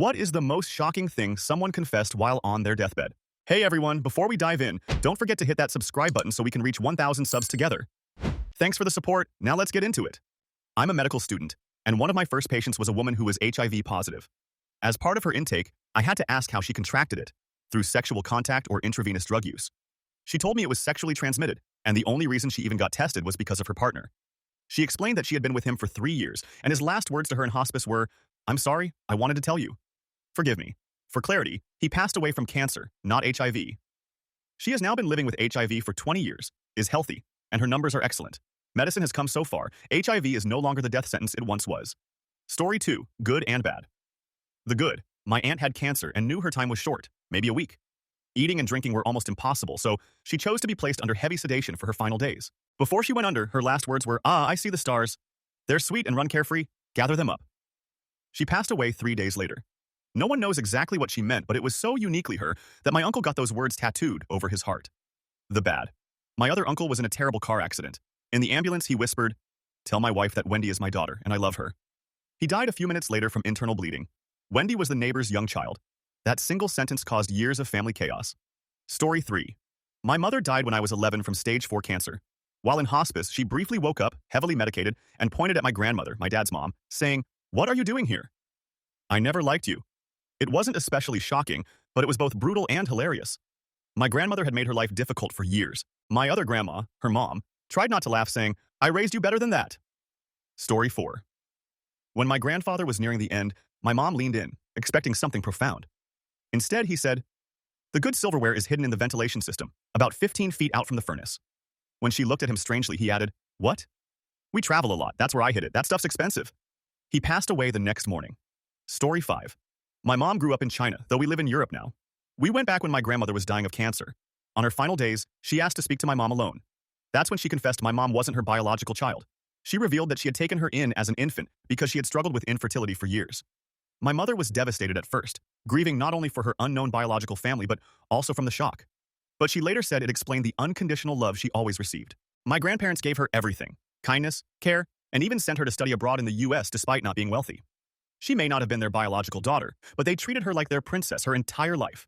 What is the most shocking thing someone confessed while on their deathbed? Hey everyone, before we dive in, don't forget to hit that subscribe button so we can reach 1,000 subs together. Thanks for the support, now let's get into it. I'm a medical student, and one of my first patients was a woman who was HIV positive. As part of her intake, I had to ask how she contracted it, through sexual contact or intravenous drug use. She told me it was sexually transmitted, and the only reason she even got tested was because of her partner. She explained that she had been with him for 3 years, and his last words to her in hospice were, "I'm sorry, I wanted to tell you. Forgive me." For clarity, he passed away from cancer, not HIV. She has now been living with HIV for 20 years, is healthy, and her numbers are excellent. Medicine has come so far, HIV is no longer the death sentence it once was. Story 2, good and bad. The good, my aunt had cancer and knew her time was short, maybe a week. Eating and drinking were almost impossible, so she chose to be placed under heavy sedation for her final days. Before she went under, her last words were, I see the stars. They're sweet and run carefree, gather them up. She passed away 3 days later. No one knows exactly what she meant, but it was so uniquely her that my uncle got those words tattooed over his heart. The bad. My other uncle was in a terrible car accident. In the ambulance, he whispered, "Tell my wife that Wendy is my daughter, and I love her." He died a few minutes later from internal bleeding. Wendy was the neighbor's young child. That single sentence caused years of family chaos. Story 3. My mother died when I was 11 from stage 4 cancer. While in hospice, she briefly woke up, heavily medicated, and pointed at my grandmother, my dad's mom, saying, "What are you doing here?" "I never liked you." It wasn't especially shocking, but it was both brutal and hilarious. My grandmother had made her life difficult for years. My other grandma, her mom, tried not to laugh, saying, "I raised you better than that." Story 4. When my grandfather was nearing the end, my mom leaned in, expecting something profound. Instead, he said, "The good silverware is hidden in the ventilation system, about 15 feet out from the furnace." When she looked at him strangely, he added, "What?" "We travel a lot, that's where I hid it, that stuff's expensive." He passed away the next morning. Story 5. My mom grew up in China, though we live in Europe now. We went back when my grandmother was dying of cancer. On her final days, she asked to speak to my mom alone. That's when she confessed my mom wasn't her biological child. She revealed that she had taken her in as an infant because she had struggled with infertility for years. My mother was devastated at first, grieving not only for her unknown biological family, but also from the shock. But she later said it explained the unconditional love she always received. My grandparents gave her everything, kindness, care, and even sent her to study abroad in the US despite not being wealthy. She may not have been their biological daughter, but they treated her like their princess her entire life.